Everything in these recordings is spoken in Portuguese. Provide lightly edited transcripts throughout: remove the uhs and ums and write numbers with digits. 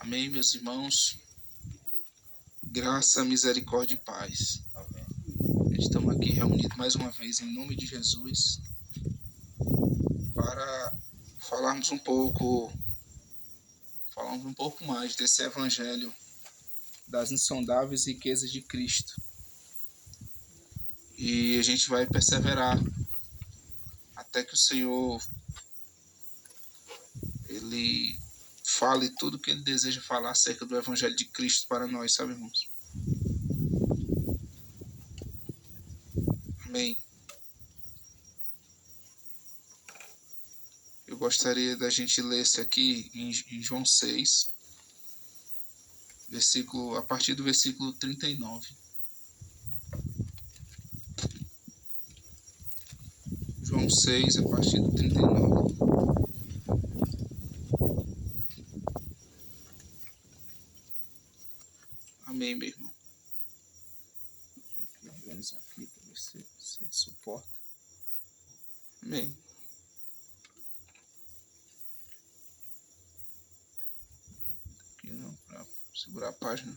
Amém, meus irmãos. Graça, misericórdia e paz. Amém. Estamos aqui reunidos mais uma vez em nome de Jesus para falarmos um pouco mais desse evangelho das insondáveis riquezas de Cristo. E a gente vai perseverar até que o Senhor ele fale tudo que ele deseja falar acerca do evangelho de Cristo para nós, sabe, irmãos? Amém. Eu gostaria da gente ler esse aqui em João 6, a partir do versículo 39. João 6, a partir do 39. Amém, meu irmão. Deixa eu organizar aqui para ver se ele suporta. Amém. Aqui não, para segurar a página.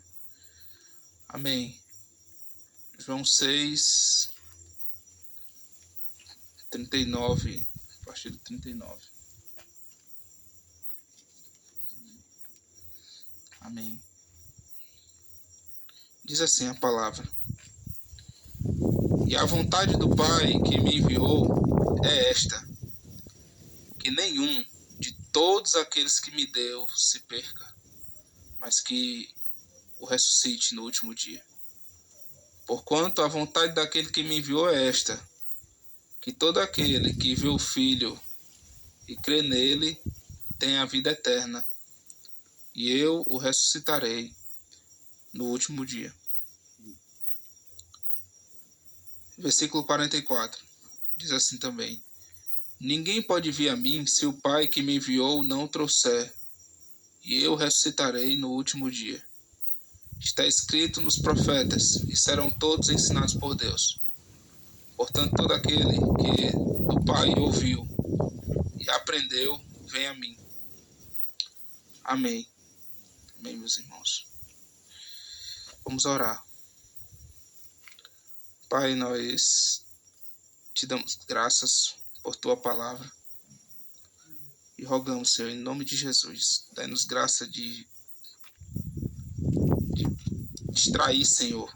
Amém. João 6, 39, a partir do 39. Amém. Diz assim a palavra: E a vontade do Pai que me enviou é esta, que nenhum de todos aqueles que me deu se perca, mas que o ressuscite no último dia. Porquanto a vontade daquele que me enviou é esta, que todo aquele que vê o Filho e crê nele tem a vida eterna, e eu o ressuscitarei no último dia. Versículo 44, diz assim também: Ninguém pode vir a mim se o Pai que me enviou não o trouxer, e eu ressuscitarei no último dia. Está escrito nos profetas, e serão todos ensinados por Deus. Portanto, todo aquele que do Pai ouviu e aprendeu, vem a mim. Amém. Amém, meus irmãos. Vamos orar. Pai, nós te damos graças por tua palavra e rogamos, Senhor, em nome de Jesus, dai-nos graça de extrair, Senhor,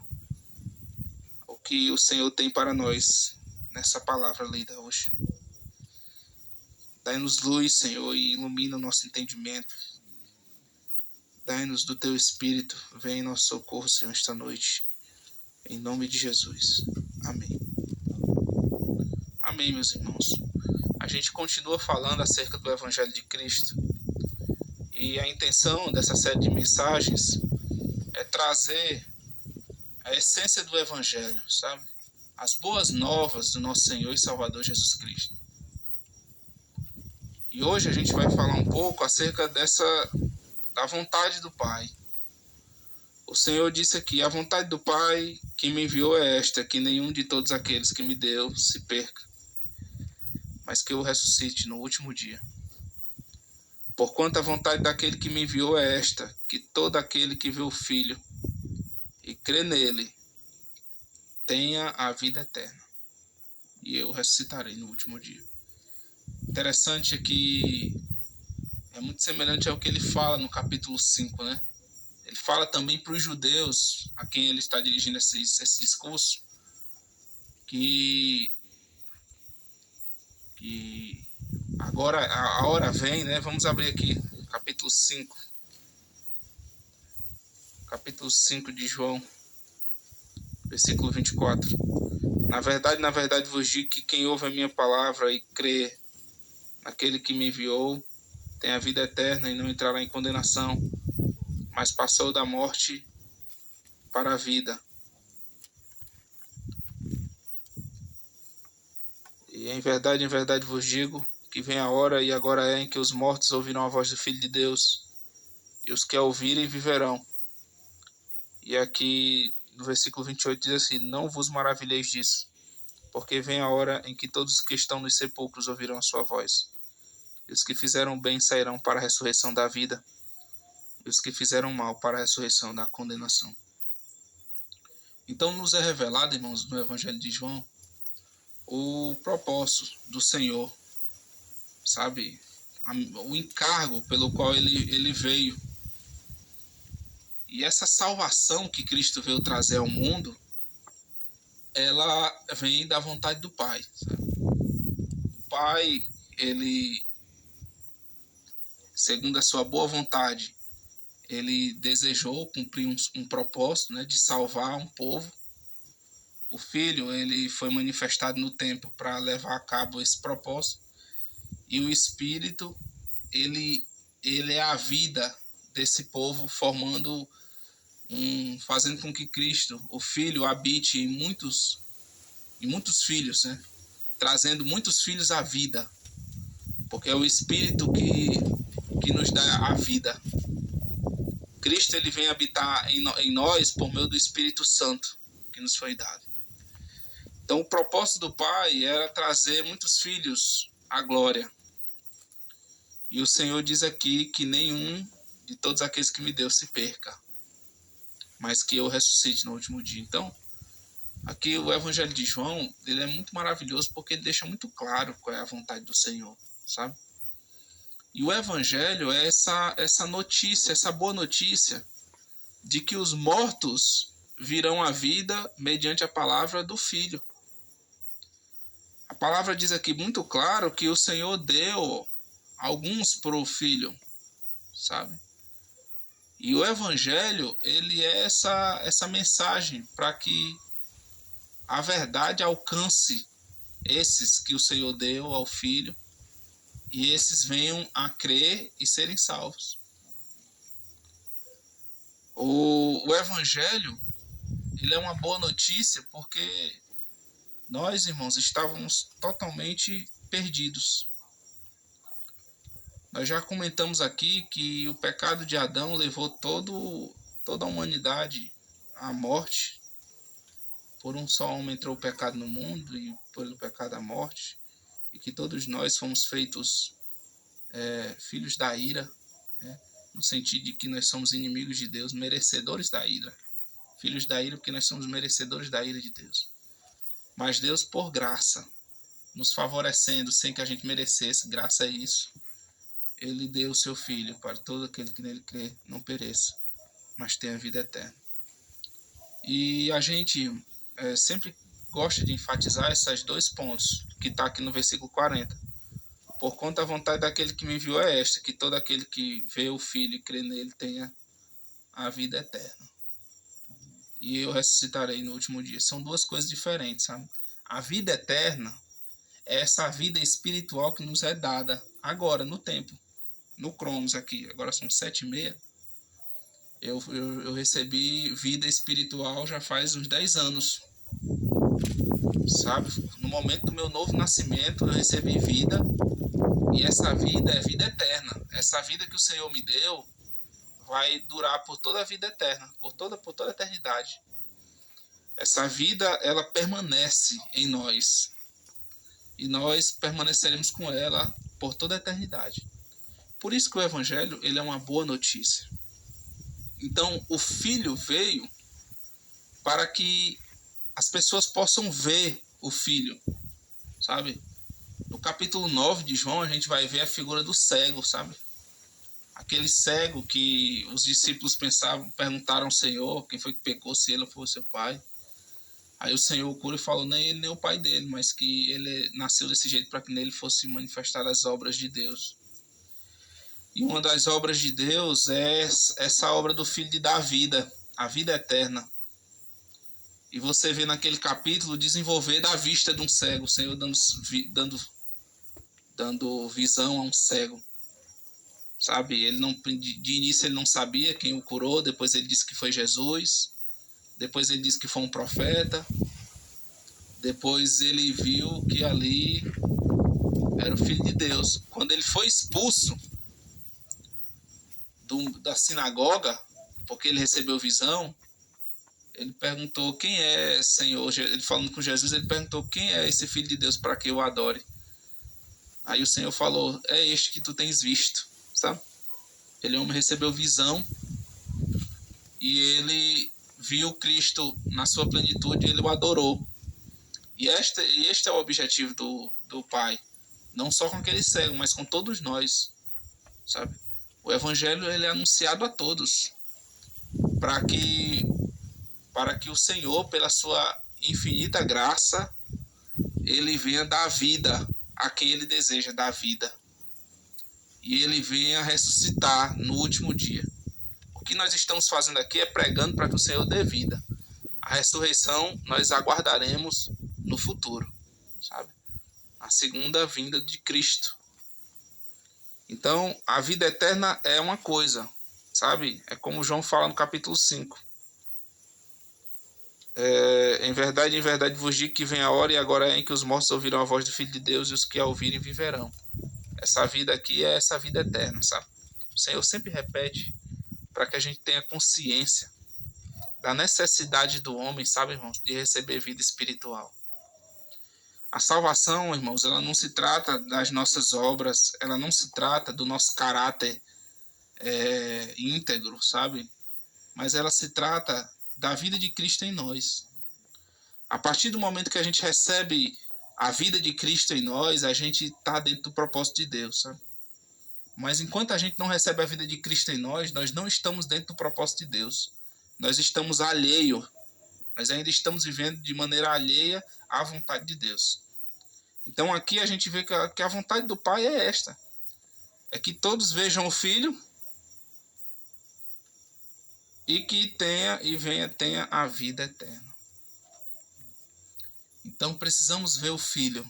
o que o Senhor tem para nós nessa palavra lida hoje. Dai-nos luz, Senhor, e ilumina o nosso entendimento. Dai-nos do teu Espírito, vem em nosso socorro, Senhor, esta noite. Em nome de Jesus. Amém. Amém, meus irmãos. A gente continua falando acerca do Evangelho de Cristo. E a intenção dessa série de mensagens é trazer a essência do Evangelho, sabe? As boas novas do nosso Senhor e Salvador Jesus Cristo. E hoje a gente vai falar um pouco acerca da vontade do Pai. O Senhor disse aqui: a vontade do Pai que me enviou é esta, que nenhum de todos aqueles que me deu se perca, mas que eu ressuscite no último dia. Porquanto a vontade daquele que me enviou é esta, que todo aquele que vê o Filho e crê nele tenha a vida eterna, e eu ressuscitarei no último dia. Interessante é que é muito semelhante ao que ele fala no capítulo 5, né? Ele fala também para os judeus, a quem ele está dirigindo esse discurso, que agora a hora vem, né? Vamos abrir aqui, capítulo 5. Capítulo 5 de João, versículo 24. Na verdade vos digo que quem ouve a minha palavra e crê naquele que me enviou tem a vida eterna e não entrará em condenação, mas passou da morte para a vida. E em verdade vos digo que vem a hora, e agora é, em que os mortos ouvirão a voz do Filho de Deus, e os que a ouvirem viverão. E aqui no versículo 28 diz assim: Não vos maravilheis disso, porque vem a hora em que todos os que estão nos sepulcros ouvirão a sua voz, e os que fizeram bem sairão para a ressurreição da vida, e os que fizeram mal para a ressurreição da condenação. Então nos é revelado, irmãos, no Evangelho de João, o propósito do Senhor, sabe? O encargo pelo qual ele veio. E essa salvação que Cristo veio trazer ao mundo, ela vem da vontade do Pai, sabe? O Pai, ele, segundo a sua boa vontade, ele desejou cumprir um propósito, né, de salvar um povo. O Filho, ele foi manifestado no tempo para levar a cabo esse propósito. E o Espírito, ele é a vida desse povo, fazendo com que Cristo, o Filho, habite em muitos filhos, né? Trazendo muitos filhos à vida, porque é o Espírito que nos dá a vida. Cristo, ele vem habitar em nós por meio do Espírito Santo que nos foi dado. Então o propósito do Pai era trazer muitos filhos à glória. E o Senhor diz aqui que nenhum de todos aqueles que me deu se perca, mas que eu ressuscite no último dia. Então, aqui o Evangelho de João, ele é muito maravilhoso porque ele deixa muito claro qual é a vontade do Senhor, sabe? E o Evangelho é essa notícia, essa boa notícia de que os mortos virão à vida mediante a palavra do Filho. A palavra diz aqui muito claro que o Senhor deu alguns para o Filho, sabe? E o Evangelho, ele é essa mensagem para que a verdade alcance esses que o Senhor deu ao Filho e esses venham a crer e serem salvos. O Evangelho, ele é uma boa notícia porque nós, irmãos, estávamos totalmente perdidos. Nós já comentamos aqui que o pecado de Adão levou toda a humanidade à morte. Por um só homem entrou o pecado no mundo e pelo pecado a morte. E que todos nós fomos feitos filhos da ira, né? No sentido de que nós somos inimigos de Deus, merecedores da ira. Filhos da ira porque nós somos merecedores da ira de Deus. Mas Deus, por graça, nos favorecendo sem que a gente merecesse, graças a isso, ele deu o seu Filho para todo aquele que nele crê não pereça, mas tenha vida eterna. E a gente sempre gosta de enfatizar esses dois pontos que está aqui no versículo 40. Por conta da vontade daquele que me enviou é esta, que todo aquele que vê o Filho e crê nele tenha a vida eterna. E eu ressuscitarei no último dia. São duas coisas diferentes, sabe? A vida eterna é essa vida espiritual que nos é dada agora, no tempo. No Cronos aqui, agora são 7h30, eu recebi vida espiritual já faz uns 10 anos, sabe? No momento do meu novo nascimento, eu recebi vida, e essa vida é vida eterna. Essa vida que o Senhor me deu vai durar por toda a vida eterna, por toda a eternidade. Essa vida, ela permanece em nós, e nós permaneceremos com ela por toda a eternidade. Por isso que o Evangelho, ele é uma boa notícia. Então, o Filho veio para que as pessoas possam ver o Filho, sabe? No capítulo 9 de João, a gente vai ver a figura do cego, sabe? Aquele cego que os discípulos perguntaram ao Senhor quem foi que pecou, se ele ou foi o seu pai. Aí o Senhor o cura e falou, nem ele nem o pai dele, mas que ele nasceu desse jeito para que nele fosse manifestar as obras de Deus. E uma das obras de Deus é essa obra do Filho de dar vida, a vida eterna. E você vê naquele capítulo desenvolver da vista de um cego, o Senhor dando visão a um cego. Sabe, de início ele não sabia quem o curou, depois ele disse que foi Jesus, depois ele disse que foi um profeta, depois ele viu que ali era o Filho de Deus. Quando ele foi expulso da sinagoga, porque ele recebeu visão, ele perguntou, quem é, Senhor? Ele falando com Jesus, ele perguntou, quem é esse Filho de Deus para que eu adore? Aí o Senhor falou, é este que tu tens visto, sabe? Aquele homem recebeu visão e ele viu Cristo na sua plenitude e ele o adorou. E este é o objetivo do Pai. Não só com aquele cego, mas com todos nós, sabe? O Evangelho ele é anunciado a todos, para que o Senhor, pela sua infinita graça, ele venha dar vida a quem ele deseja dar vida. E ele venha ressuscitar no último dia. O que nós estamos fazendo aqui é pregando para que o Senhor dê vida. A ressurreição nós aguardaremos no futuro, sabe? A segunda vinda de Cristo. Então, a vida eterna é uma coisa, sabe? É como João fala no capítulo 5. Em verdade vos digo que vem a hora e agora é em que os mortos ouvirão a voz do Filho de Deus e os que a ouvirem viverão. Essa vida aqui é essa vida eterna, sabe? O Senhor sempre repete para que a gente tenha consciência da necessidade do homem, sabe, irmãos, de receber vida espiritual. A salvação, irmãos, ela não se trata das nossas obras, ela não se trata do nosso caráter íntegro, sabe? Mas ela se trata da vida de Cristo em nós. A partir do momento que a gente recebe a vida de Cristo em nós, a gente está dentro do propósito de Deus, sabe? Mas enquanto a gente não recebe a vida de Cristo em nós, nós não estamos dentro do propósito de Deus. Nós estamos alheios. Nós ainda estamos vivendo de maneira alheia à vontade de Deus. Então aqui a gente vê que a vontade do Pai é esta. É que todos vejam o Filho e que tenha a vida eterna. Então precisamos ver o Filho.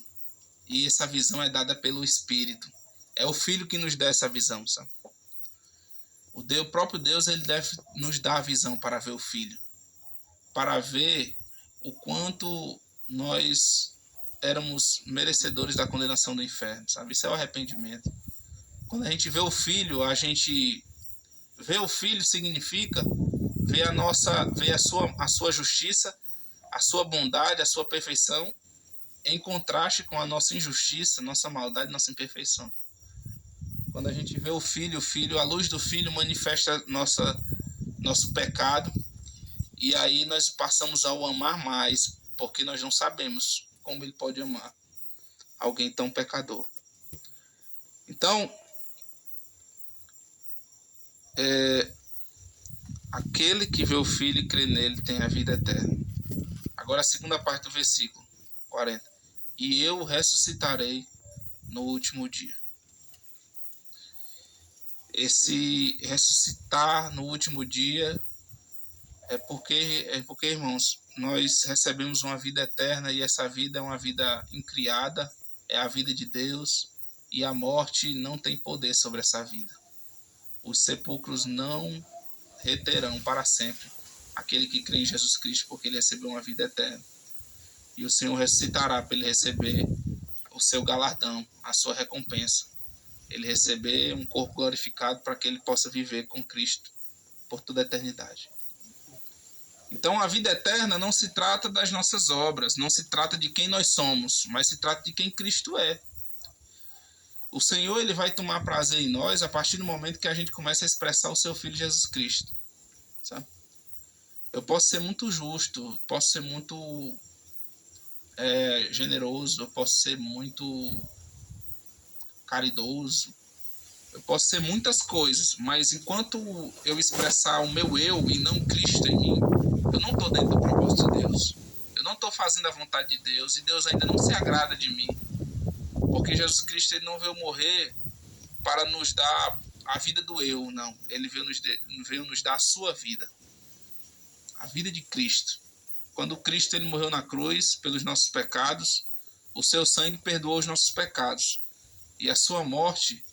E essa visão é dada pelo Espírito. É o Filho que nos dá essa visão, sabe? O próprio Deus ele deve nos dar a visão para ver o Filho. Para ver o quanto nós éramos merecedores da condenação do inferno, sabe? Isso é o arrependimento. Quando a gente vê o Filho, ver o Filho significa ver a sua justiça, a sua bondade, a sua perfeição, em contraste com a nossa injustiça, nossa maldade, nossa imperfeição. Quando a gente vê o Filho, a luz do Filho manifesta nosso pecado, e aí nós passamos a o amar mais, porque nós não sabemos como ele pode amar alguém tão pecador. Então, aquele que vê o Filho e crê nele tem a vida eterna. Agora a segunda parte do versículo 40. E eu ressuscitarei no último dia. Esse ressuscitar no último dia é porque, irmãos, nós recebemos uma vida eterna e essa vida é uma vida incriada, é a vida de Deus e a morte não tem poder sobre essa vida. Os sepulcros não reterão para sempre aquele que crê em Jesus Cristo, porque ele recebeu uma vida eterna. E o Senhor ressuscitará para ele receber o seu galardão, a sua recompensa. Ele receber um corpo glorificado para que ele possa viver com Cristo por toda a eternidade. Então a vida eterna não se trata das nossas obras, não se trata de quem nós somos, mas se trata de quem Cristo é. O Senhor ele vai tomar prazer em nós a partir do momento que a gente começa a expressar o seu Filho Jesus Cristo. Sabe? Eu posso ser muito justo, posso ser muito generoso, eu posso ser muito caridoso, eu posso ser muitas coisas, mas enquanto eu expressar o meu eu e não Cristo em mim, eu não estou dentro do propósito de Deus. Eu não estou fazendo a vontade de Deus e Deus ainda não se agrada de mim. Porque Jesus Cristo ele não veio morrer para nos dar a vida do eu, não. Ele veio nos dar a sua vida. A vida de Cristo. Quando Cristo ele morreu na cruz pelos nossos pecados, o seu sangue perdoou os nossos pecados. E a sua morte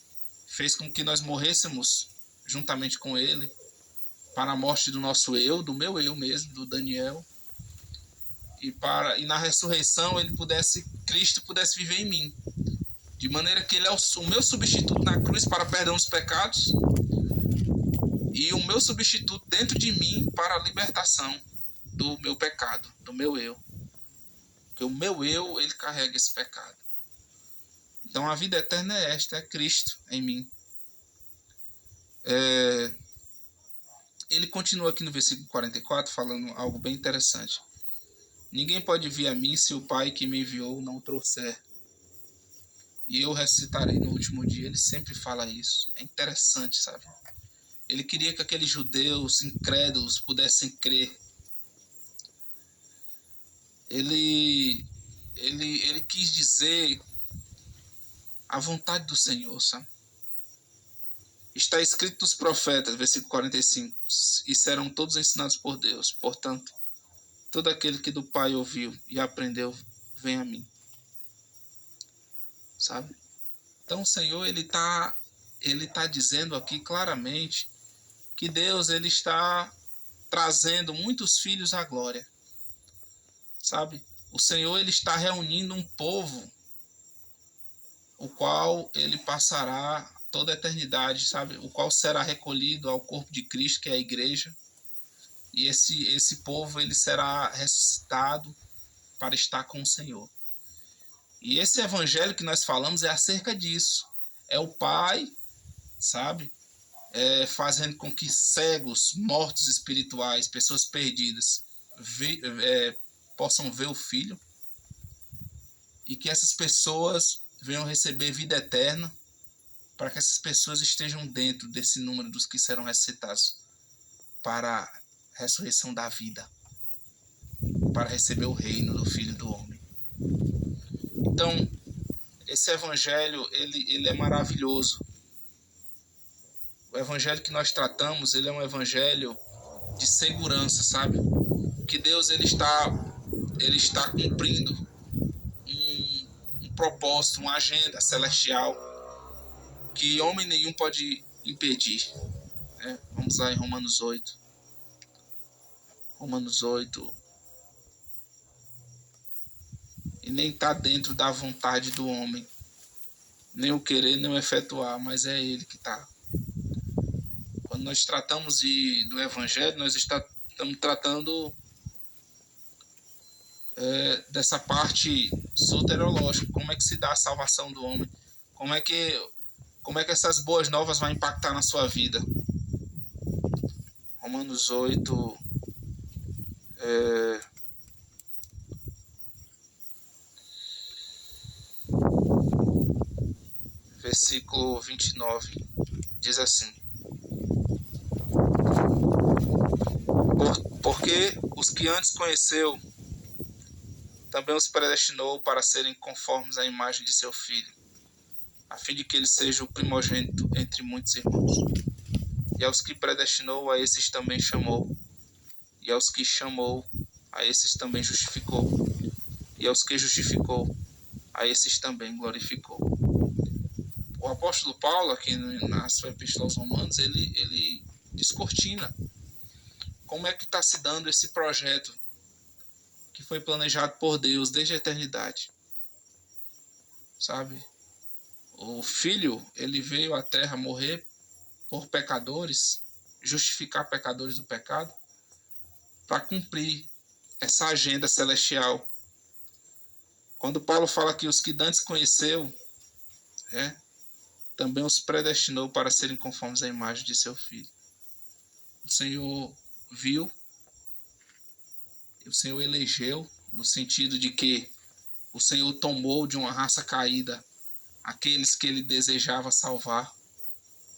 fez com que nós morrêssemos juntamente com ele para a morte do nosso eu, do meu eu mesmo, do Daniel. E na ressurreição Cristo pudesse viver em mim. De maneira que ele é o meu substituto na cruz para perdão dos pecados e o meu substituto dentro de mim para a libertação do meu pecado, do meu eu. Porque o meu eu, ele carrega esse pecado. Então a vida eterna é esta, é Cristo em mim. ele continua aqui no versículo 44 falando algo bem interessante. Ninguém pode vir a mim se o Pai que me enviou não trouxer. E eu ressuscitarei no último dia. Ele sempre fala isso. É interessante, sabe? Ele queria que aqueles judeus incrédulos pudessem crer. Ele quis dizer a vontade do Senhor, sabe? Está escrito nos profetas, versículo 45, e serão todos ensinados por Deus. Portanto, todo aquele que do Pai ouviu e aprendeu, vem a mim. Sabe? Então o Senhor, ele tá dizendo aqui claramente que Deus, ele está trazendo muitos filhos à glória. Sabe? O Senhor, ele está reunindo um povo, o qual ele passará toda a eternidade, sabe? O qual será recolhido ao corpo de Cristo, que é a igreja. E esse povo, ele será ressuscitado para estar com o Senhor. E esse evangelho que nós falamos é acerca disso. É o Pai, sabe? Fazendo com que cegos, mortos espirituais, pessoas perdidas, possam ver o Filho. E que essas pessoas venham receber vida eterna, para que essas pessoas estejam dentro desse número dos que serão ressuscitados para a ressurreição da vida, para receber o reino do Filho do Homem. Então, esse evangelho, ele é maravilhoso. O evangelho que nós tratamos, ele é um evangelho de segurança, sabe? Que Deus, ele está cumprindo um propósito, uma agenda celestial que homem nenhum pode impedir. Vamos lá em Romanos 8. Romanos 8. E nem está dentro da vontade do homem, nem o querer, nem o efetuar, mas é ele que está. Quando nós tratamos do evangelho, nós estamos tratando dessa parte soteriológica. Como é que se dá a salvação do homem? Como é que essas boas novas vão impactar na sua vida? Romanos 8, versículo 29, diz assim: Porque os que antes conheceu, também os predestinou para serem conformes à imagem de seu Filho, a fim de que ele seja o primogênito entre muitos irmãos. E aos que predestinou, a esses também chamou. E aos que chamou, a esses também justificou. E aos que justificou, a esses também glorificou. O apóstolo Paulo, aqui na sua epístola aos Romanos, ele descortina como é que está se dando esse projeto que foi planejado por Deus desde a eternidade. Sabe? O Filho, ele veio à terra morrer por pecadores, justificar pecadores do pecado, para cumprir essa agenda celestial. Quando Paulo fala que os que dantes conheceu, também os predestinou para serem conformes à imagem de seu Filho. O Senhor viu, o Senhor elegeu, no sentido de que o Senhor tomou de uma raça caída aqueles que ele desejava salvar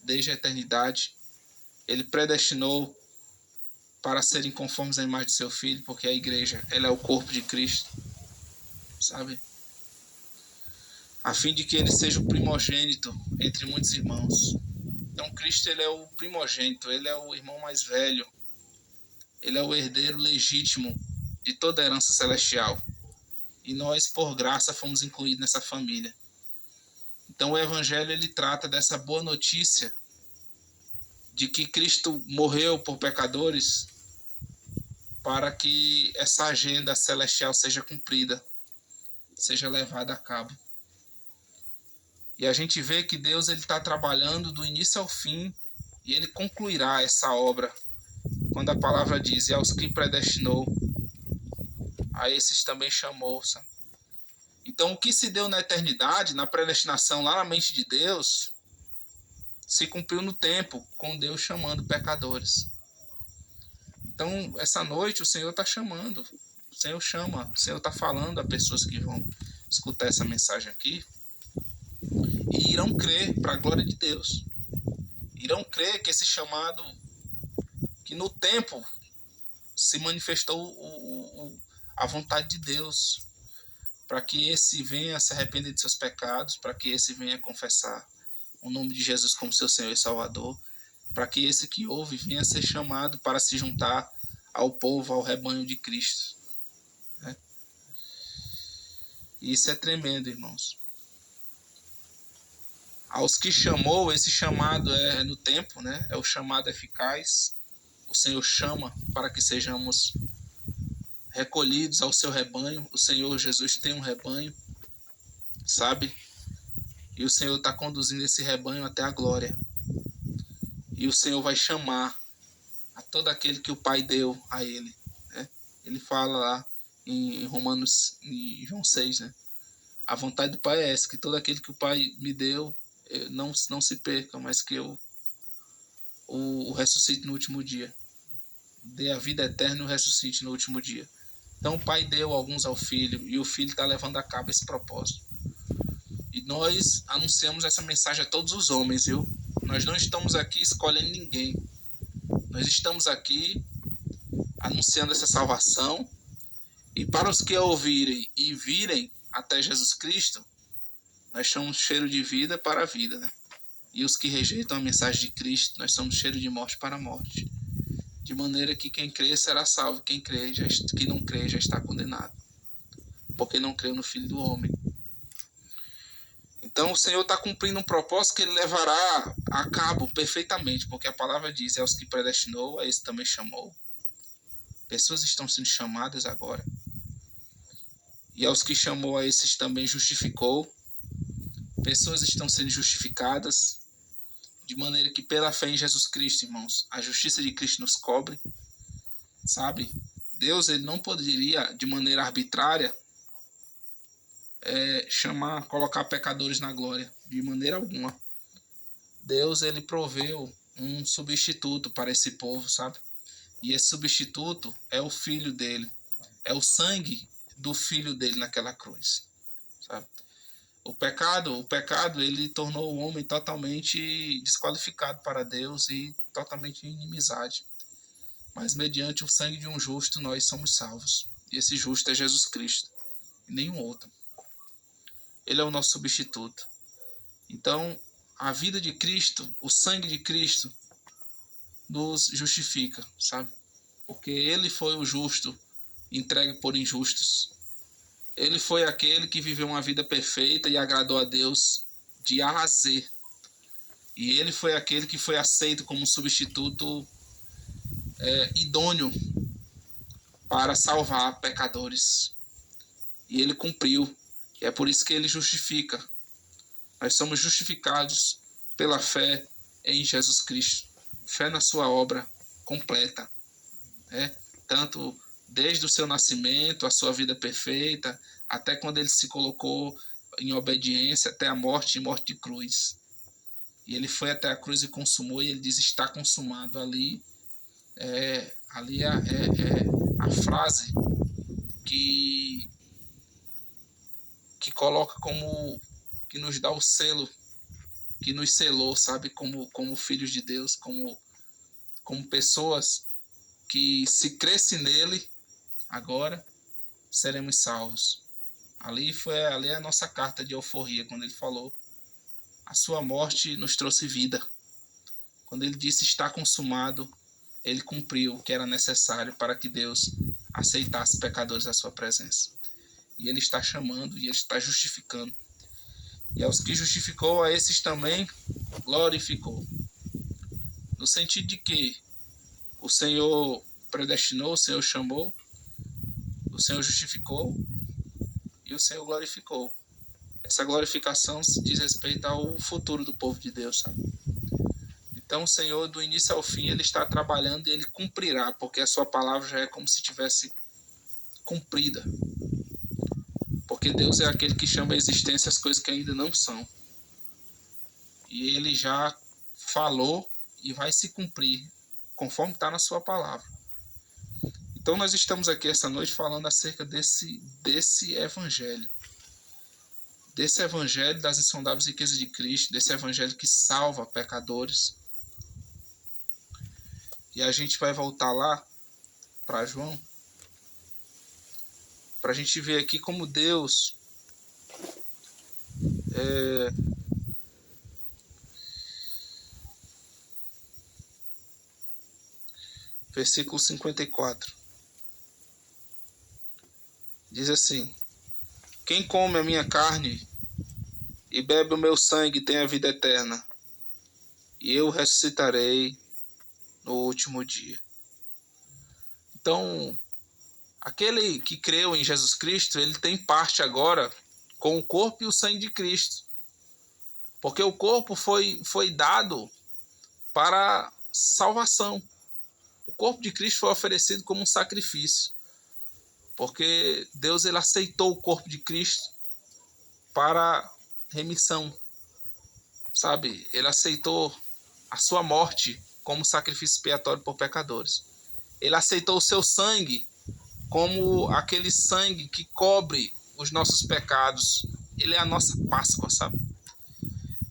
desde a eternidade. Ele predestinou para serem conformes à imagem de seu Filho, porque a igreja, ela é o corpo de Cristo, sabe? A fim de que ele seja o primogênito entre muitos irmãos. Então Cristo, ele é o primogênito, ele é o irmão mais velho, ele é o herdeiro legítimo de toda a herança celestial. E nós, por graça, fomos incluídos nessa família. Então o evangelho, ele trata dessa boa notícia de que Cristo morreu por pecadores para que essa agenda celestial seja cumprida, seja levada a cabo. E a gente vê que Deus, ele está trabalhando do início ao fim, e ele concluirá essa obra quando a palavra diz: e aos que predestinou, a esses também chamou. Sabe? Então o que se deu na eternidade, na predestinação lá na mente de Deus, se cumpriu no tempo, com Deus chamando pecadores. Então, essa noite o Senhor está chamando, o Senhor chama, o Senhor está falando a pessoas que vão escutar essa mensagem aqui e irão crer para a glória de Deus. Irão crer que esse chamado, que no tempo se manifestou a vontade de Deus, para que esse venha se arrepender de seus pecados, para que esse venha confessar o nome de Jesus como seu Senhor e Salvador, para que esse que ouve venha ser chamado para se juntar ao povo, ao rebanho de Cristo. Né? E isso é tremendo, irmãos. Aos que chamou, esse chamado é no tempo, né? É o chamado eficaz. O Senhor chama para que sejamos recolhidos ao seu rebanho. O Senhor Jesus tem um rebanho, sabe? E o Senhor está conduzindo esse rebanho até a glória. E o Senhor vai chamar a todo aquele que o Pai deu a ele. Né? Ele fala lá em Romanos, em João 6, né? A vontade do Pai é essa, que todo aquele que o Pai me deu, não se perca, mas que eu o ressuscite no último dia. Dê a vida eterna e o ressuscite no último dia. Então o Pai deu alguns ao Filho, e o Filho está levando a cabo esse propósito. E nós anunciamos essa mensagem a todos os homens, viu? Nós não estamos aqui escolhendo ninguém. Nós estamos aqui anunciando essa salvação. E para os que a ouvirem e virem até Jesus Cristo, nós somos cheiro de vida para a vida, né? E os que rejeitam a mensagem de Cristo, nós somos cheiro de morte para a morte. De maneira que quem crê será salvo, quem não crê já está condenado, porque não creu no Filho do Homem. Então o Senhor está cumprindo um propósito que Ele levará a cabo perfeitamente, porque a palavra diz, aos que predestinou, a esse também chamou. Pessoas estão sendo chamadas agora. E aos que chamou, a esses também justificou. Pessoas estão sendo justificadas, de maneira que pela fé em Jesus Cristo, irmãos, a justiça de Cristo nos cobre, sabe? Deus, Ele não poderia, de maneira arbitrária, colocar pecadores na glória, de maneira alguma. Deus, Ele proveu um substituto para esse povo, sabe? E esse substituto é o Filho dele, é o sangue do Filho dele naquela cruz, sabe? O pecado, ele tornou o homem totalmente desqualificado para Deus e totalmente em inimizade. Mas mediante o sangue de um justo, nós somos salvos. E esse justo é Jesus Cristo, e nenhum outro. Ele é o nosso substituto. Então, a vida de Cristo, o sangue de Cristo, nos justifica, sabe? Porque Ele foi o justo, entregue por injustos. Ele foi aquele que viveu uma vida perfeita e agradou a Deus de A a Z. E ele foi aquele que foi aceito como substituto idôneo para salvar pecadores. E ele cumpriu. E é por isso que ele justifica. Nós somos justificados pela fé em Jesus Cristo. Fé na sua obra completa. Tanto desde o seu nascimento, a sua vida perfeita, até quando ele se colocou em obediência até a morte e morte de cruz. E ele foi até a cruz e consumou, e ele diz, está consumado. Ali é a frase que coloca como, que nos dá o selo, que nos selou, sabe, como filhos de Deus, como pessoas que, se cresce nele, agora seremos salvos. Ali é a nossa carta de alforria, quando ele falou, a sua morte nos trouxe vida. Quando ele disse está consumado, ele cumpriu o que era necessário para que Deus aceitasse pecadores à sua presença. E ele está chamando e ele está justificando. E aos que justificou, a esses também glorificou. No sentido de que o Senhor predestinou, o Senhor chamou, o Senhor justificou e o Senhor glorificou. Essa glorificação diz respeito ao futuro do povo de Deus, sabe? Então o Senhor, do início ao fim, ele está trabalhando e ele cumprirá, porque a sua palavra já é como se tivesse cumprida. Porque Deus é aquele que chama a existência as coisas que ainda não são. E ele já falou e vai se cumprir, conforme está na sua palavra. Então nós estamos aqui essa noite falando acerca desse evangelho. Desse evangelho das insondáveis riquezas de Cristo, desse evangelho que salva pecadores. E a gente vai voltar lá para João, para a gente ver aqui como Deus versículo 54. Diz assim: quem come a minha carne e bebe o meu sangue tem a vida eterna, e eu ressuscitarei no último dia. Então, aquele que creu em Jesus Cristo, ele tem parte agora com o corpo e o sangue de Cristo. Porque o corpo foi dado para salvação. O corpo de Cristo foi oferecido como um sacrifício. Porque Deus ele aceitou o corpo de Cristo para remissão. Sabe? Ele aceitou a sua morte como sacrifício expiatório por pecadores. Ele aceitou o seu sangue como aquele sangue que cobre os nossos pecados. Ele é a nossa Páscoa, sabe?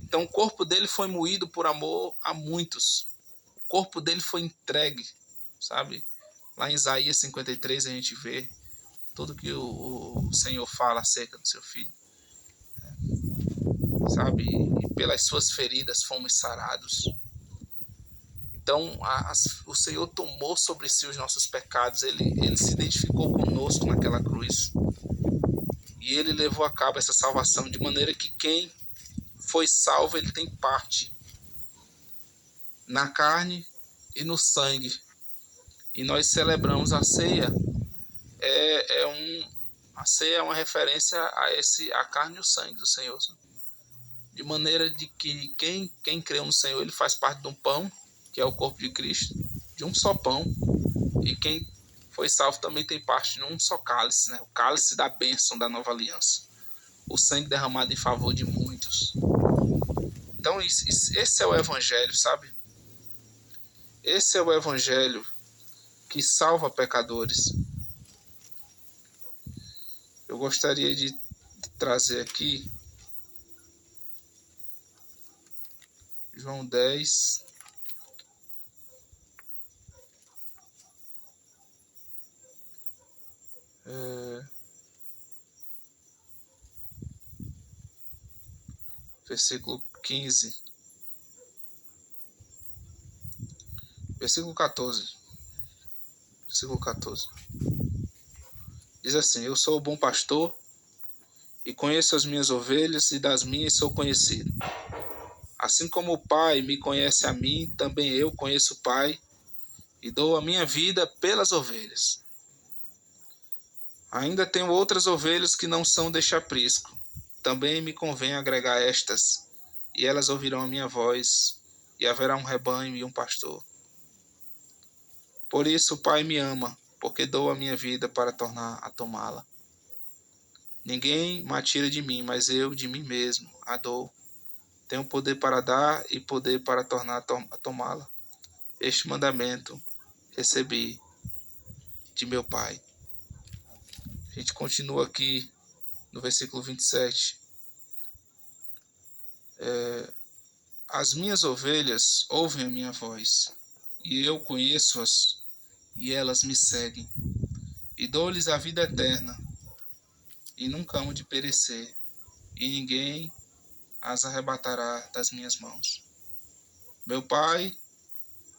Então o corpo dele foi moído por amor a muitos. O corpo dele foi entregue, sabe? Lá em Isaías 53 a gente vê tudo que o Senhor fala acerca do seu filho. Sabe? E pelas suas feridas fomos sarados. Então o Senhor tomou sobre si os nossos pecados. Ele se identificou conosco naquela cruz. E ele levou a cabo essa salvação, de maneira que quem foi salvo, ele tem parte na carne e no sangue. E nós celebramos a ceia. A ceia é uma referência a carne e o sangue do Senhor. De maneira de que quem creu no Senhor, ele faz parte de um pão, que é o corpo de Cristo, de um só pão. E quem foi salvo também tem parte num só cálice, né? O cálice da bênção da nova aliança. O sangue derramado em favor de muitos. Então esse é o evangelho, sabe? Esse é o evangelho que salva pecadores. Eu gostaria de trazer aqui João 10, versículo 15, versículo 14. Diz assim: eu sou o bom pastor e conheço as minhas ovelhas, e das minhas sou conhecido. Assim como o Pai me conhece a mim, também eu conheço o Pai e dou a minha vida pelas ovelhas. Ainda tenho outras ovelhas que não são deste aprisco. Também me convém agregar estas, e elas ouvirão a minha voz, e haverá um rebanho e um pastor. Por isso o Pai me ama, porque dou a minha vida para tornar a tomá-la. Ninguém me tira de mim, mas eu de mim mesmo a dou. Tenho poder para dar e poder para tornar a tomá-la. Este mandamento recebi de meu Pai. A gente continua aqui no versículo 27. As minhas ovelhas ouvem a minha voz, e eu conheço-as, e elas me seguem. E dou-lhes a vida eterna, e nunca hão de perecer, e ninguém as arrebatará das minhas mãos. Meu Pai,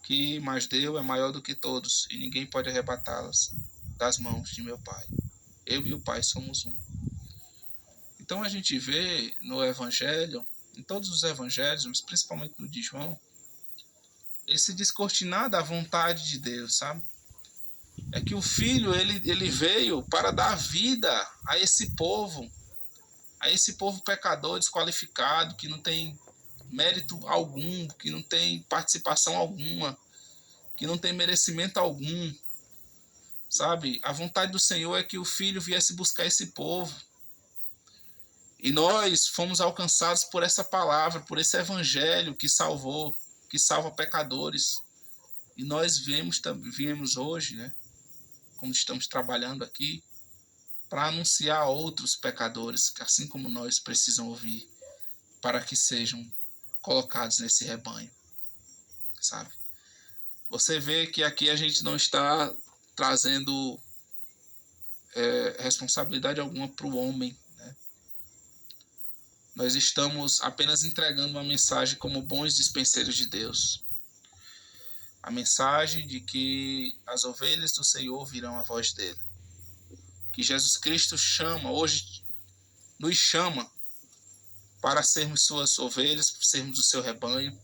que mais deu, é maior do que todos, e ninguém pode arrebatá-las das mãos de meu Pai. Eu e o Pai somos um. Então a gente vê no Evangelho, em todos os Evangelhos, mas principalmente no de João, esse descortinar da vontade de Deus, sabe? É que o Filho, ele veio para dar vida a esse povo pecador, desqualificado, que não tem mérito algum, que não tem participação alguma, que não tem merecimento algum, sabe? A vontade do Senhor é que o Filho viesse buscar esse povo. E nós fomos alcançados por essa palavra, por esse evangelho que salvou. que salva pecadores. E nós viemos hoje, né, como estamos trabalhando aqui, para anunciar a outros pecadores que, assim como nós, precisam ouvir para que sejam colocados nesse rebanho, sabe? Você vê que aqui a gente não está trazendo responsabilidade alguma para o homem, né? Nós estamos apenas entregando uma mensagem como bons dispenseiros de Deus. A mensagem de que as ovelhas do Senhor ouvirão a voz dele. Que Jesus Cristo hoje nos chama para sermos suas ovelhas, sermos o seu rebanho,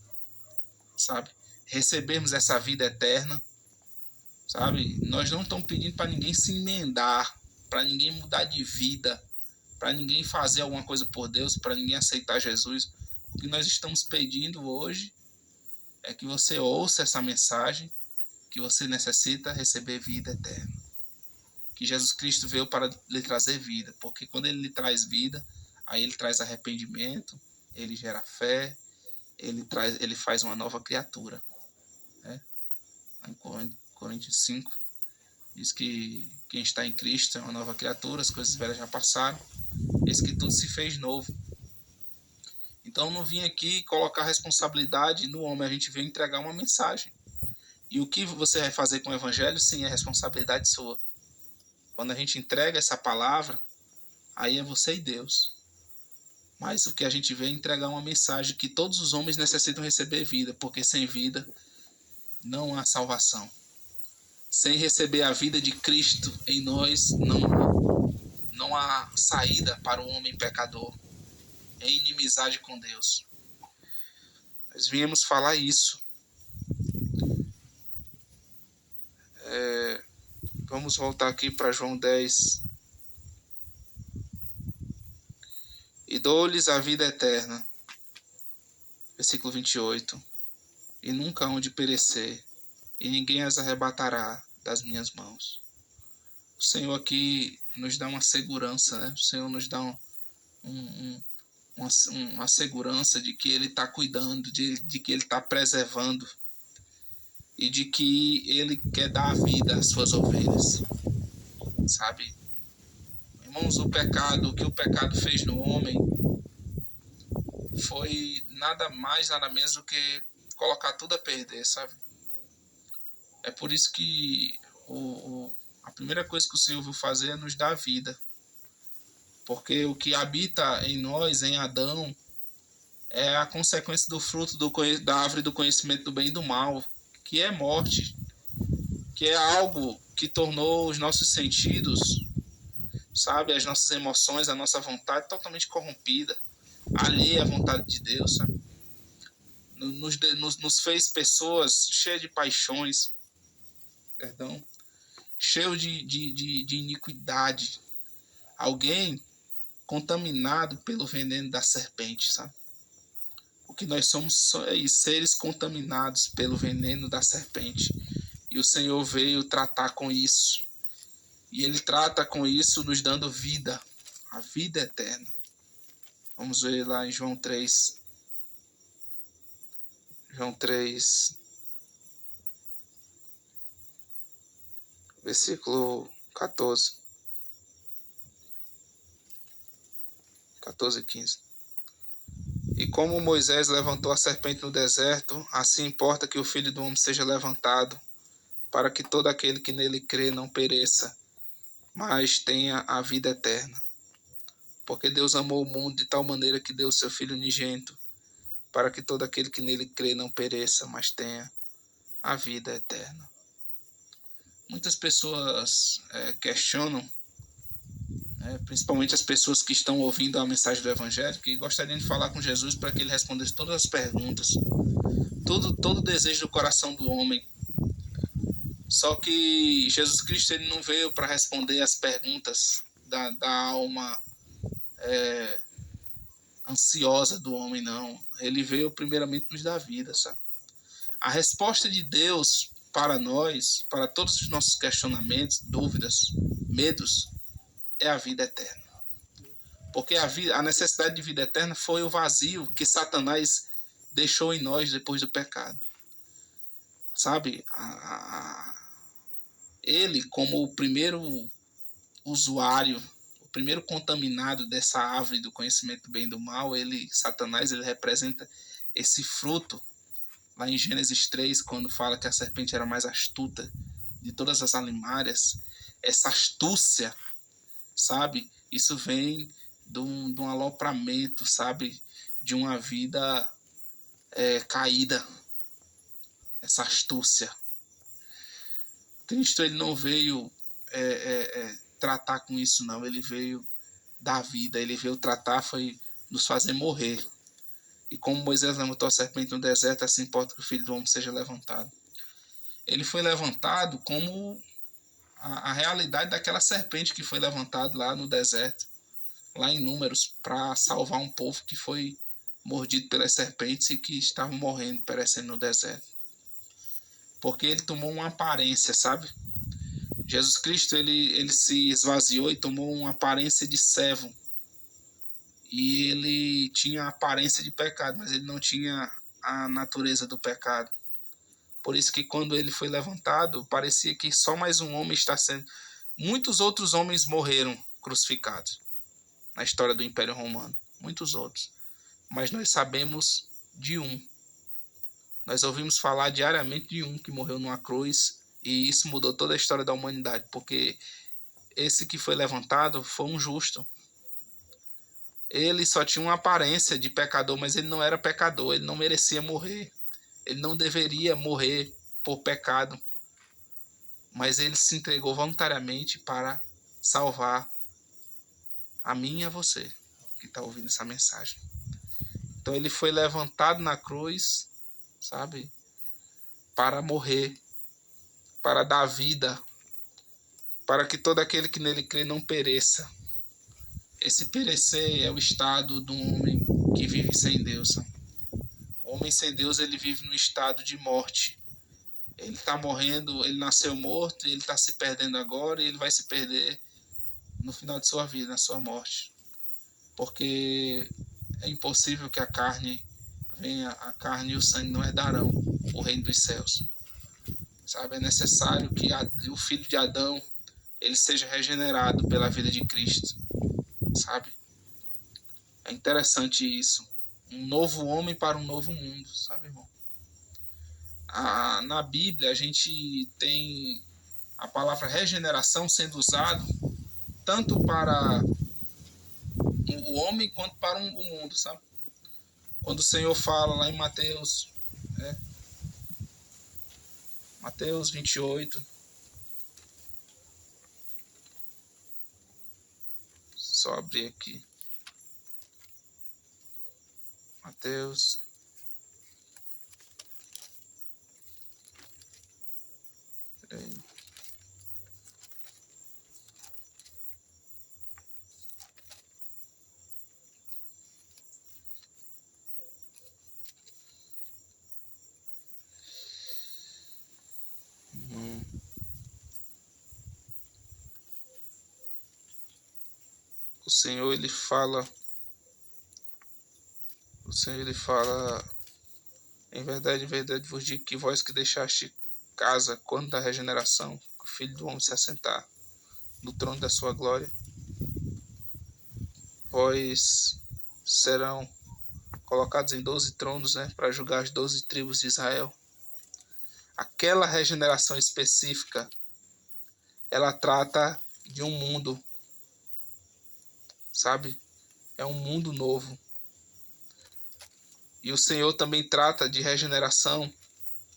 sabe? Recebermos essa vida eterna, sabe? Nós não estamos pedindo para ninguém se emendar, para ninguém mudar de vida, para ninguém fazer alguma coisa por Deus, para ninguém aceitar Jesus. O que nós estamos pedindo hoje é que você ouça essa mensagem, que você necessita receber vida eterna. Que Jesus Cristo veio para lhe trazer vida, porque quando ele lhe traz vida, aí ele traz arrependimento, ele gera fé, ele faz uma nova criatura, né? Em Coríntios 5 diz que quem está em Cristo é uma nova criatura, as coisas velhas já passaram, eis que tudo se fez novo. Então não vim aqui colocar responsabilidade no homem, a gente veio entregar uma mensagem. E o que você vai fazer com o evangelho, sim, é responsabilidade sua. Quando a gente entrega essa palavra, aí é você e Deus. Mas o que a gente veio é entregar uma mensagem que todos os homens necessitam receber vida, porque sem vida não há salvação. Sem receber a vida de Cristo em nós, não há saída para o homem pecador. É inimizade com Deus. Nós viemos falar isso. Vamos voltar aqui para João 10. E dou-lhes a vida eterna. Versículo 28. E nunca hão de perecer, e ninguém as arrebatará das minhas mãos. O Senhor aqui nos dá uma segurança, né? O Senhor nos dá uma segurança de que Ele está cuidando, de que Ele está preservando e de que Ele quer dar a vida às suas ovelhas, sabe? Irmãos, o que o pecado fez no homem foi nada mais, nada menos do que colocar tudo a perder, sabe? É por isso que a primeira coisa que o Senhor veio fazer é nos dar vida. Porque o que habita em nós, em Adão, é a consequência do fruto da árvore do conhecimento do bem e do mal, que é morte, que é algo que tornou os nossos sentidos, sabe, as nossas emoções, a nossa vontade totalmente corrompida, alheia à vontade de Deus, sabe? Nos fez pessoas cheias de paixões, cheios de iniquidade, alguém contaminado pelo veneno da serpente, sabe? O que nós somos seres contaminados pelo veneno da serpente. E o Senhor veio tratar com isso. E Ele trata com isso nos dando vida, a vida eterna. Vamos ver lá em João 3. João 3, versículo 14. 14 e 15. E como Moisés levantou a serpente no deserto, assim importa que o Filho do Homem seja levantado, para que todo aquele que nele crê não pereça, mas tenha a vida eterna. Porque Deus amou o mundo de tal maneira que deu o seu Filho unigênito, para que todo aquele que nele crê não pereça, mas tenha a vida eterna. Muitas pessoas questionam, principalmente as pessoas que estão ouvindo a mensagem do Evangelho, que gostariam de falar com Jesus para que ele respondesse todas as perguntas, todo o desejo do coração do homem. Só que Jesus Cristo ele não veio para responder as perguntas da alma ansiosa do homem, não. Ele veio primeiramente nos dar vida, sabe? A resposta de Deus para nós, para todos os nossos questionamentos, dúvidas, medos, é a vida eterna. Porque a necessidade de vida eterna foi o vazio que Satanás deixou em nós depois do pecado. sabe, ele como o primeiro usuário, o primeiro contaminado dessa árvore do conhecimento do bem e do mal, Satanás, ele representa esse fruto. Lá em Gênesis 3, quando fala que a serpente era mais astuta de todas as alimárias, essa astúcia, sabe? Isso vem de um alopramento, sabe? De uma vida caída. Essa astúcia. Cristo, ele não veio tratar com isso, não. Ele veio dar vida. Ele veio tratar, foi nos fazer morrer. E como Moisés levantou a serpente no deserto, assim importa que o Filho do Homem seja levantado. Ele foi levantado como a realidade daquela serpente que foi levantada lá no deserto, lá em Números, para salvar um povo que foi mordido pelas serpentes e que estavam morrendo, perecendo no deserto. Porque ele tomou uma aparência, sabe? Jesus Cristo, ele se esvaziou e tomou uma aparência de servo. E ele tinha a aparência de pecado, mas ele não tinha a natureza do pecado. Por isso que quando ele foi levantado, parecia que só mais um homem está sendo... Muitos outros homens morreram crucificados na história do Império Romano. Muitos outros. Mas nós sabemos de um. Nós ouvimos falar diariamente de um que morreu numa cruz, e isso mudou toda a história da humanidade, porque esse que foi levantado foi um justo. Ele só tinha uma aparência de pecador, mas ele não era pecador, ele não merecia morrer. Ele não deveria morrer por pecado. Mas ele se entregou voluntariamente para salvar a mim e a você, que está ouvindo essa mensagem. Então ele foi levantado na cruz, sabe? Para morrer, para dar vida, para que todo aquele que nele crê não pereça. Esse perecer é o estado de um homem que vive sem Deus. O homem sem Deus, ele vive no estado de morte. Ele está morrendo, ele nasceu morto, ele está se perdendo agora e ele vai se perder no final de sua vida, na sua morte. Porque é impossível que a carne e o sangue não herdarão o reino dos céus. Sabe, é necessário que o filho de Adão, ele seja regenerado pela vida de Cristo. Sabe? É interessante isso. Um novo homem para um novo mundo, sabe, irmão? Na Bíblia, a gente tem a palavra regeneração sendo usado tanto para o homem quanto para o mundo, sabe? Quando o Senhor fala lá em Mateus 28, só abrir aqui. Mateus. Peraí. O Senhor ele fala, em verdade vos digo que vós que deixaste casa quando da regeneração, o Filho do Homem se assentar no trono da sua glória, vós serão colocados em 12 tronos, para julgar as 12 tribos de Israel. Aquela regeneração específica, ela trata de um mundo, sabe? É um mundo novo. E o Senhor também trata de regeneração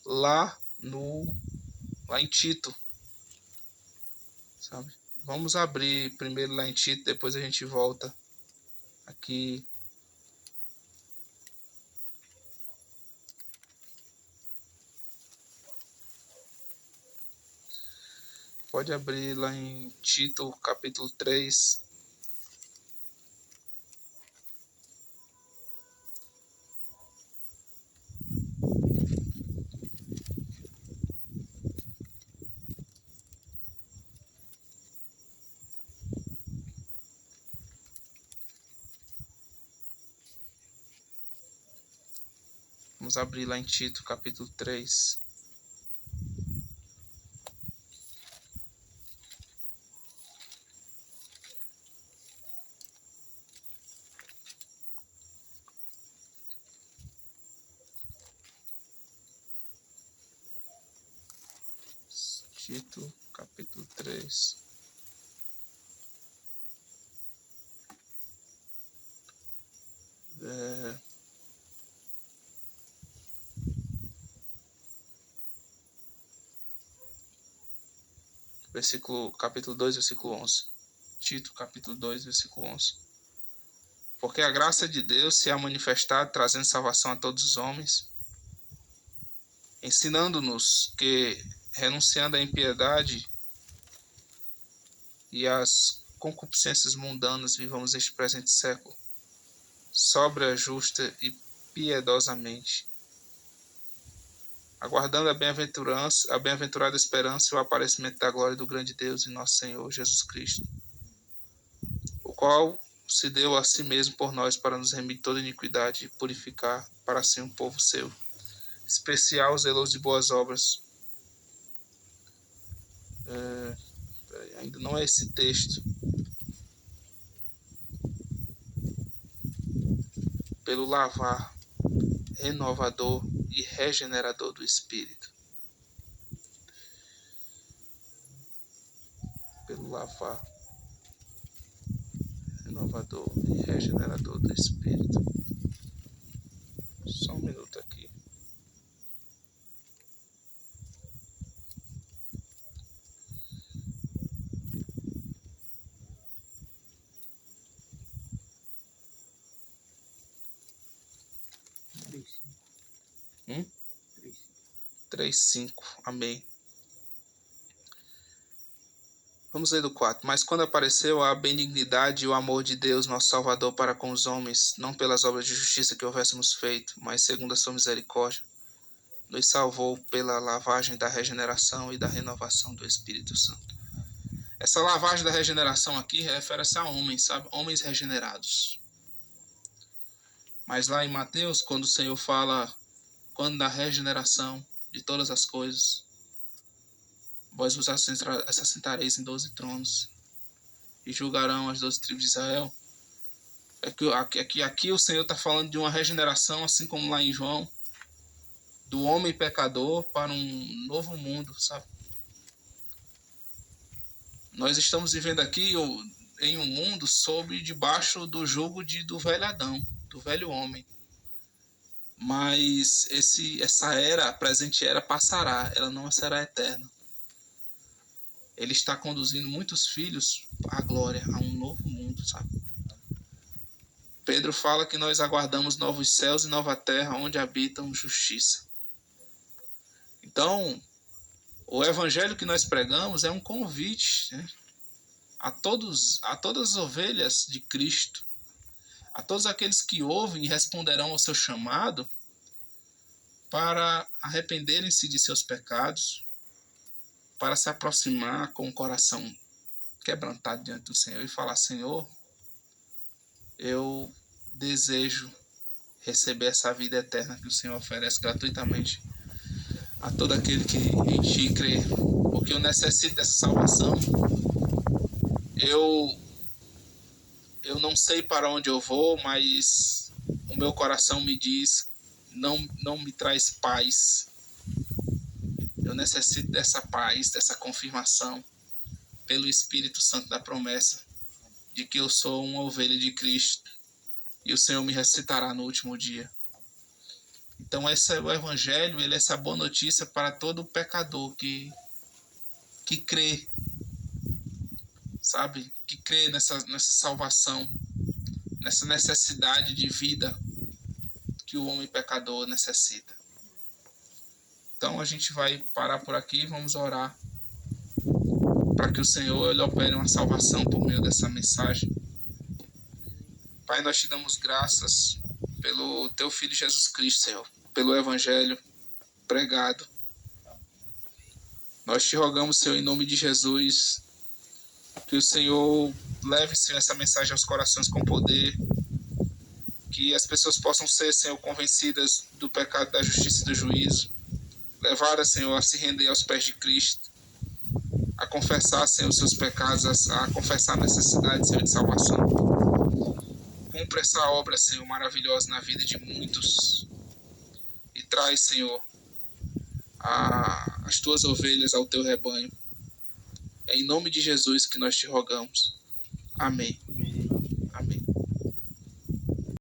lá em Tito, sabe? Vamos abrir primeiro lá em Tito, depois a gente volta aqui. Pode abrir lá em Tito, capítulo 3. Vamos abrir lá em Tito, capítulo 3. Tito, capítulo 3. Capítulo 2, versículo 11. Tito, capítulo 2, versículo 11. Porque a graça de Deus se há manifestado, trazendo salvação a todos os homens, ensinando-nos que, renunciando à impiedade e às concupiscências mundanas, vivamos este presente século, sóbria, justa e piedosamente, aguardando a bem-aventurada esperança e o aparecimento da glória do grande Deus e nosso Senhor Jesus Cristo, o qual se deu a si mesmo por nós para nos remir de toda iniquidade e purificar para si um povo seu, especial, zeloso de boas obras. Ainda não é esse texto. Pelo lavar renovador e regenerador do Espírito. Pelo lavar renovador e regenerador do Espírito. Só um minuto aqui. Hum? 3:5. Amém. Vamos ler do 4. Mas quando apareceu a benignidade e o amor de Deus, nosso Salvador, para com os homens, não pelas obras de justiça que houvéssemos feito, mas segundo a sua misericórdia, nos salvou pela lavagem da regeneração e da renovação do Espírito Santo. Essa lavagem da regeneração aqui refere-se a homens, sabe? Homens regenerados. Mas lá em Mateus, quando o Senhor fala, quando da regeneração de todas as coisas, vós vos assentareis em 12 tronos e julgarão as 12 tribos de Israel. Aqui o Senhor está falando de uma regeneração, assim como lá em João, do homem pecador para um novo mundo, sabe? Nós estamos vivendo aqui em um mundo debaixo do jugo do velho Adão, do velho homem. Mas essa era, a presente era, passará, ela não será eterna. Ele está conduzindo muitos filhos à glória, a um novo mundo, sabe? Pedro fala que nós aguardamos novos céus e nova terra, onde habitam justiça. Então, o evangelho que nós pregamos é um convite, né, a todas as ovelhas de Cristo, a todos aqueles que ouvem e responderão ao seu chamado para arrependerem-se de seus pecados, para se aproximar com o coração quebrantado diante do Senhor e falar: Senhor, eu desejo receber essa vida eterna que o Senhor oferece gratuitamente a todo aquele que em ti crê, porque eu necessito dessa salvação. Eu não sei para onde eu vou, mas o meu coração me diz, não me traz paz. Eu necessito dessa paz, dessa confirmação pelo Espírito Santo da promessa de que eu sou uma ovelha de Cristo e o Senhor me ressuscitará no último dia. Então esse é o evangelho, ele é essa boa notícia para todo pecador que crê, sabe? Que crê nessa salvação, nessa necessidade de vida que o homem pecador necessita. Então a gente vai parar por aqui, vamos orar para que o Senhor ele opere uma salvação por meio dessa mensagem. Pai, nós te damos graças pelo teu Filho Jesus Cristo, Senhor, pelo evangelho pregado. Nós te rogamos, Senhor, em nome de Jesus, que o Senhor leve, Senhor, essa mensagem aos corações com poder, que as pessoas possam ser, Senhor, convencidas do pecado, da justiça e do juízo, levadas, Senhor, a se render aos pés de Cristo, a confessar, Senhor, os seus pecados, a confessar a necessidade, Senhor, de salvação. Cumpre essa obra, Senhor, maravilhosa na vida de muitos e traz, Senhor, a as tuas ovelhas ao teu rebanho. É em nome de Jesus que nós te rogamos. Amém.